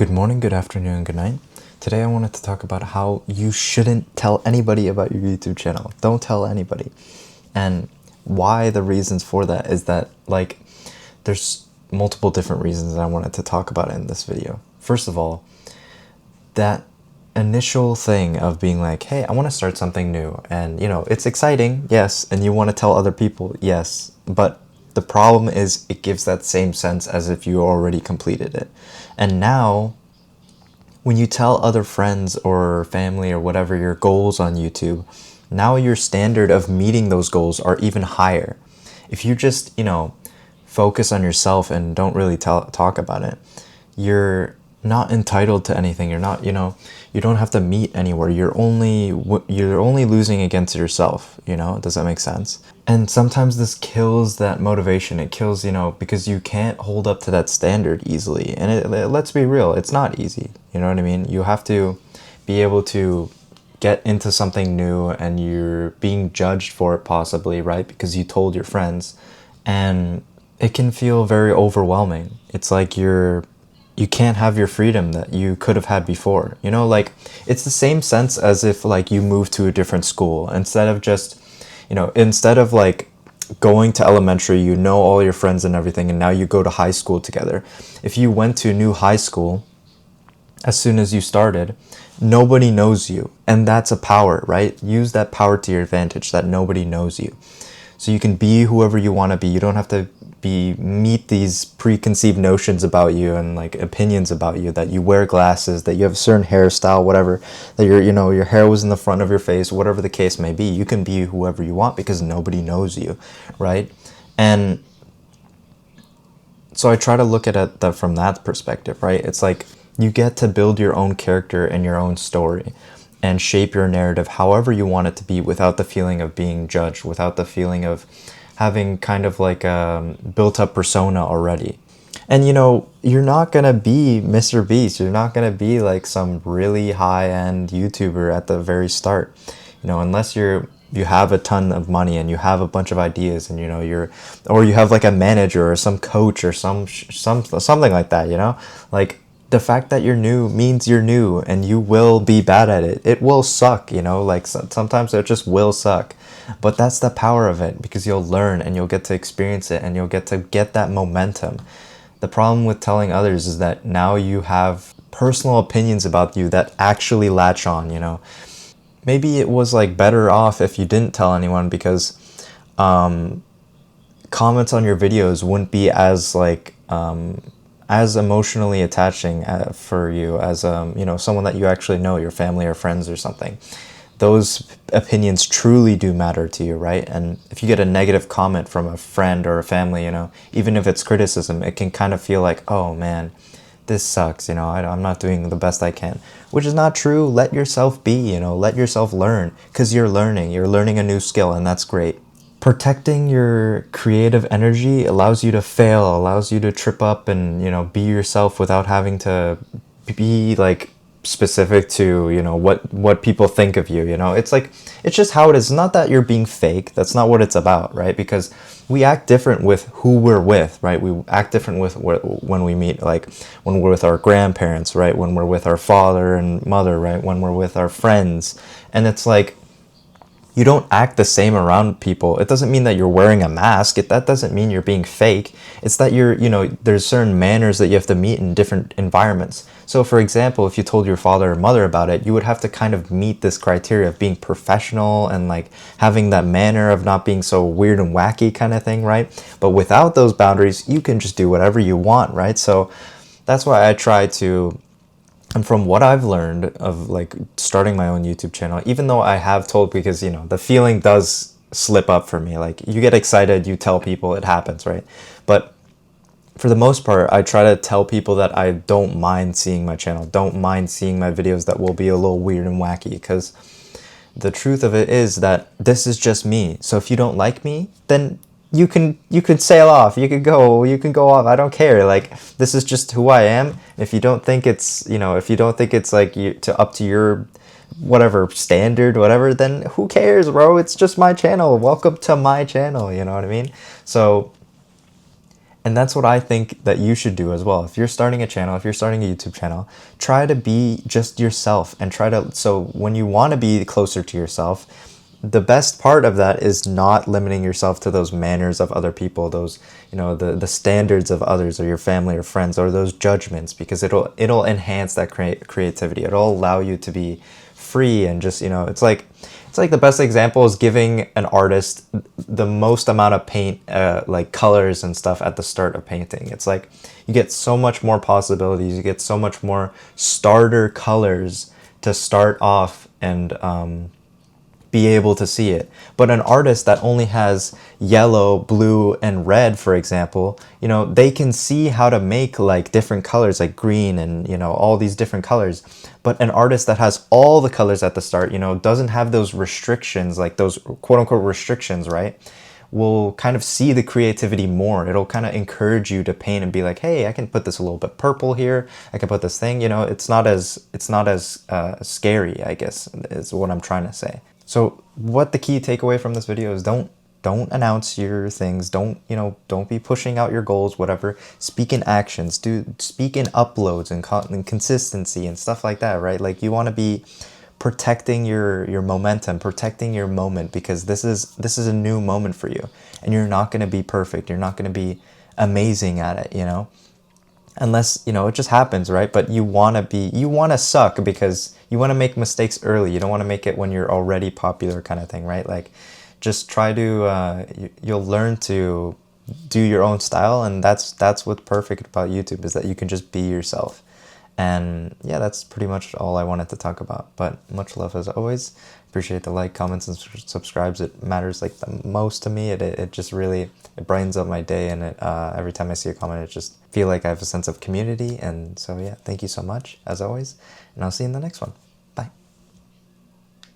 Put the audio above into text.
Good morning, good afternoon, good night. Today I wanted to talk about how you shouldn't tell anybody about your YouTube channel. Don't tell anybody. And why the reasons for that is that, there's multiple different reasons I wanted to talk about in this video. First of all, that initial thing of being like, hey, I want to start something new. And, it's exciting, yes, and you want to tell other people, yes. But the problem is it gives that same sense as if you already completed it. And now, when you tell other friends or family or whatever your goals on YouTube, now your standard of meeting those goals are even higher. If you just, focus on yourself and don't really talk about it, you're not entitled to anything. You're not, you don't have to meet anywhere. You're only losing against yourself, Does that make sense? And sometimes this kills that motivation. It kills, because you can't hold up to that standard easily. And let's be real, it's not easy. You know what I mean? You have to be able to get into something new and you're being judged for it possibly, right? Because you told your friends, and it can feel very overwhelming. It's like you can't have your freedom that you could have had before. It's the same sense as if you moved to a different school. Instead of going to elementary, all your friends and everything, and now you go to high school together. If you went to a new high school, as soon as you started, nobody knows you. And that's a power, right? Use that power to your advantage, that nobody knows you. So you can be whoever you want to be. You don't have to meet these preconceived notions about you and opinions about you, that you wear glasses, that you have a certain hairstyle, whatever, that your hair was in the front of your face, whatever the case may be. You can be whoever you want because nobody knows you, right? And so I try to look at it from that perspective, right? It's like you get to build your own character and your own story and shape your narrative however you want it to be, without the feeling of being judged, without the feeling of having kind of a built-up persona already. And you're not gonna be Mr. Beast. You're not gonna be some really high-end YouTuber at the very start. Unless you have a ton of money and you have a bunch of ideas, and or you have a manager or some coach or something like that. The fact that you're new means you're new, and you will be bad at it. It will suck, sometimes it just will suck. But that's the power of it, because you'll learn and you'll get to experience it and you'll get to get that momentum. The problem with telling others is that now you have personal opinions about you that actually latch on, Maybe it was better off if you didn't tell anyone, because comments on your videos wouldn't be as emotionally attaching for you as someone that you actually know, your family or friends or something. Those opinions truly do matter to you, right? And if you get a negative comment from a friend or a family, even if it's criticism, it can kind of feel like, oh man, this sucks, I'm not doing the best I can, which is not true. Let yourself be, let yourself learn, because you're learning a new skill, and that's great. Protecting your creative energy allows you to fail, allows you to trip up and, be yourself without having to be specific to what people think of you. It's just how it is. Not that you're being fake. That's not what it's about, right? Because we act different with who we're with, right? We act different with when we meet, when we're with our grandparents, right? When we're with our father and mother, right? When we're with our friends. And it's you don't act the same around people. It doesn't mean that you're wearing a mask. That doesn't mean you're being fake. It's that there's certain manners that you have to meet in different environments. So for example, if you told your father or mother about it, you would have to kind of meet this criteria of being professional and having that manner of not being so weird and wacky kind of thing, right? But without those boundaries, you can just do whatever you want, right? So that's why I try to. And from what I've learned of starting my own YouTube channel, even though I have told, because the feeling does slip up for me, you get excited, you tell people, it happens, right? But for the most part, I try to tell people that I don't mind seeing my channel, don't mind seeing my videos that will be a little weird and wacky, because the truth of it is that this is just me. So if you don't like me, then you could sail off, you can go off. I don't care. This is just who I am. If you don't think it's, up to your whatever standard, whatever, then who cares, bro? It's just my channel. Welcome to my channel. You know what I mean? So And that's what I think that you should do as well. If you're starting a channel, if you're starting a YouTube channel, try to be just yourself and try to, so when you want to be closer to yourself, the best part of that is not limiting yourself to those manners of other people, those, you know, the standards of others or your family or friends, or those judgments, because it'll enhance that creativity. It'll allow you to be free and just, you know, it's like the best example is giving an artist the most amount of paint, like colors and stuff at the start of painting. It's like you get so much more possibilities, you get so much more starter colors to start off and be able to see it. But an artist that only has yellow, blue, and red, for example, you know, they can see how to make like different colors, like green and, you know, all these different colors. But an artist that has all the colors at the start, you know, doesn't have those restrictions, like those quote unquote restrictions, right? Will kind of see the creativity more. It'll kind of encourage you to paint and be like, hey, I can put this a little bit purple here. I can put this thing, you know, it's not as scary, I guess, is what I'm trying to say. So what the key takeaway from this video is, don't announce your things. Don't be pushing out your goals, whatever. Speak in actions. Speak in uploads and consistency and stuff like that, right? Like you want to be protecting your momentum, protecting your moment, because this is a new moment for you, and you're not going to be perfect. You're not going to be amazing at it, you know, unless, you know, it just happens, right? But you want to suck because you want to make mistakes early. You don't want to make it when you're already popular, kind of thing, right? Like just try to you'll learn to do your own style, and that's what's perfect about YouTube, is that you can just be yourself. And yeah, that's pretty much all I wanted to talk about. But much love as always. Appreciate the like, comments, and subscribes. It matters like the most to me. It just really, it brightens up my day, and it every time I see a comment, it just feel like I have a sense of community. And so yeah, thank you so much as always, and I'll see you in the next one.